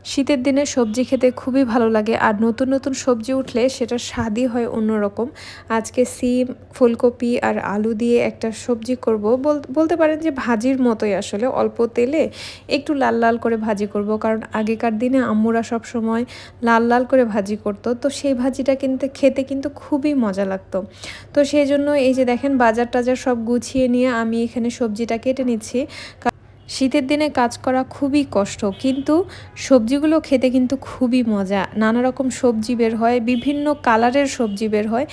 শীতের দিনে সবজি খেতে খুবই ভালো লাগে আর নতুন নতুন সবজি উঠলে সেটার স্বাদই হয় অন্যরকম। আজকে সিম, ফুলকপি আর আলু দিয়ে একটা সবজি করব, বলতে পারেন যে ভাজির মতোই, আসলে অল্প তেলে একটু লাল লাল করে ভাজি করব, কারণ আগেকার দিনে আম্মুরা সব সময় লাল লাল করে ভাজি করতো, তো সেই ভাজিটা কিন্তু খেতে কিন্তু খুবই মজা লাগতো। তো সেই জন্য এই যে দেখেন বাজার টাজার সব গুছিয়ে নিয়ে আমি এখানে সবজিটা কেটে নিচ্ছি। শীতের দিনে কাজ করা খুবই কষ্ট, কিন্তু সবজিগুলো খেতে কিন্তু খুবই মজা। নানা রকম সবজি বের হয়, বিভিন্ন কালারের সবজি বের হয়।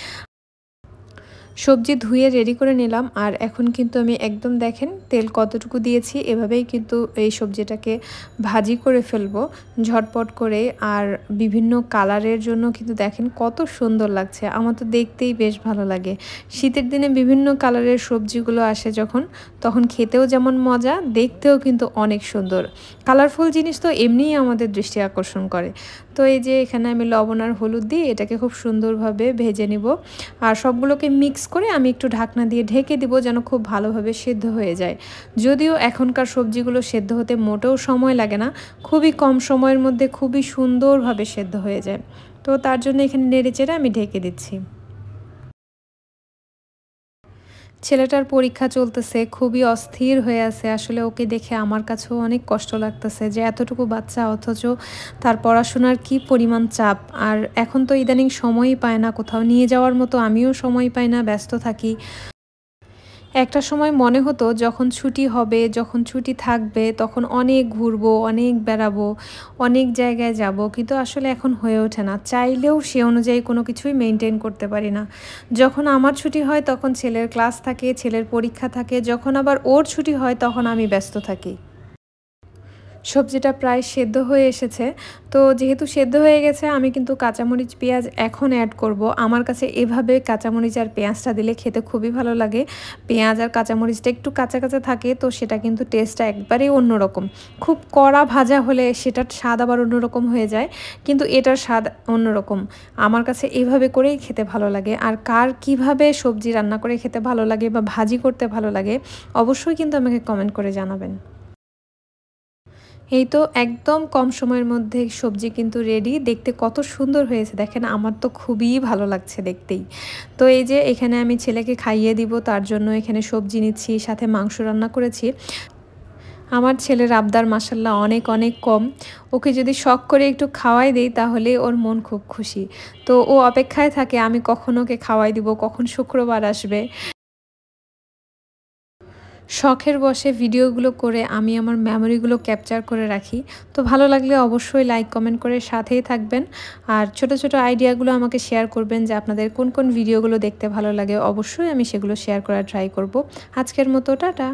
সবজি ধুয়ে রেডি করে নিলাম, আর এখন কিন্তু আমি একদম দেখেন তেল কতটুকু দিয়েছি, এভাবেই কিন্তু এই সবজিটাকে ভাজি করে ফেলবো ঝটপট করে। আর বিভিন্ন কালারের জন্য কিন্তু দেখেন কত সুন্দর লাগছে, আমার তো দেখতেই বেশ ভালো লাগে। শীতের দিনে বিভিন্ন কালারের সবজিগুলো আসে যখন, তখন খেতেও যেমন মজা, দেখতেও কিন্তু অনেক সুন্দর। কালারফুল জিনিস তো এমনিই আমাদের দৃষ্টি আকর্ষণ করে। তো এই যে এখানে আমি লবণ আর হলুদ দিয়ে এটাকে খুব সুন্দরভাবে ভেজে নিব, আর সবগুলোকে মিক্স করে আমি একটু ঢাকনা দিয়ে ঢেকে দিব যেন খুব ভালোভাবে সেদ্ধ হয়ে যায়। যদিও এখনকার সবজিগুলো সেদ্ধ হতে মোটেও সময় লাগে না, খুবই কম সময়ের মধ্যে খুবই সুন্দরভাবে সেদ্ধ হয়ে যায়। তো তার জন্য এখানে নেড়েচেড়ে আমি ঢেকে দিচ্ছি। ছেলেটার পরীক্ষা চলতেছে, খুবই অস্থির হয়ে আছে। আসলে ওকে দেখে আমার কাছেও অনেক কষ্ট লাগতেছে যে এতটুকু বাচ্চা, অথচ তার পড়াশোনার কি পরিমাণ চাপ। আর এখন তো ইদানিং সময়ই পায় না, কোথাও নিয়ে যাওয়ার মতো আমিও সময় পাই না, ব্যস্ত থাকি। একটা সময় মনে হতো যখন ছুটি হবে, যখন ছুটি থাকবে, তখন অনেক ঘুরবো, অনেক বেড়াবো, অনেক জায়গায় যাব, কিন্তু আসলে এখন হয়ে ওঠে না। চাইলেও সে অনুযায়ী কোনো কিছুই মেনটেন করতে পারি না। যখন আমার ছুটি হয় তখন ছেলের ক্লাস থাকে, ছেলের পরীক্ষা থাকে, যখন আবার ওর ছুটি হয় তখন আমি ব্যস্ত থাকি। সবজিটা প্রায় সেদ্ধ হয়ে এসেছে। তো যেহেতু সেদ্ধ হয়ে গেছে, আমি কিন্তু কাঁচামরিচ, পেঁয়াজ এখন অ্যাড করব। আমার কাছে এভাবে কাঁচামরিচ আর পেঁয়াজটা দিলে খেতে খুবই ভালো লাগে। পেঁয়াজ আর কাঁচামরিচটা একটু কাঁচা কাঁচা থাকে, তো সেটা কিন্তু টেস্টটা একবারেই অন্যরকম। খুব কড়া ভাজা হলে সেটার স্বাদ আবার অন্যরকম হয়ে যায়, কিন্তু এটার স্বাদ অন্যরকম। আমার কাছে এভাবে করেই খেতে ভালো লাগে। আর কার কিভাবে সবজি রান্না করে খেতে ভালো লাগে বা ভাজি করতে ভালো লাগে, অবশ্যই কিন্তু আমাকে কমেন্ট করে জানাবেন। এই তো একদম কম সময়ের মধ্যে সবজি কিন্তু রেডি। দেখতে কত সুন্দর হয়েছে দেখেন, আমার তো খুবই ভালো লাগছে দেখতেই। তো এই যে এখানে আমি ছেলেকে খাইয়ে দিব, তার জন্য এখানে সবজি নিচ্ছি, সাথে মাংস রান্না করেছি। আমার ছেলের আবদার মাশাল্লাহ অনেক অনেক কম। ওকে যদি শখ করে একটু খাওয়াই দেই তাহলে ওর মন খুব খুশি। তো ও অপেক্ষায় থাকে আমি কখন ওকে খাওয়াই দিব, কখন শুক্রবার আসবে। শখের বশে ভিডিওগুলো করে আমি আমার মেমোরিগুলো ক্যাপচার করে রাখি। তো ভালো লাগলে অবশ্যই লাইক, কমেন্ট করে সাথেই থাকবেন। আর ছোট ছোট আইডিয়াগুলো আমাকে শেয়ার করবেন যে আপনাদের কোন কোন ভিডিওগুলো দেখতে ভালো লাগে। অবশ্যই আমি সেগুলো শেয়ার করার ট্রাই করব। আজকের মতো টাটা।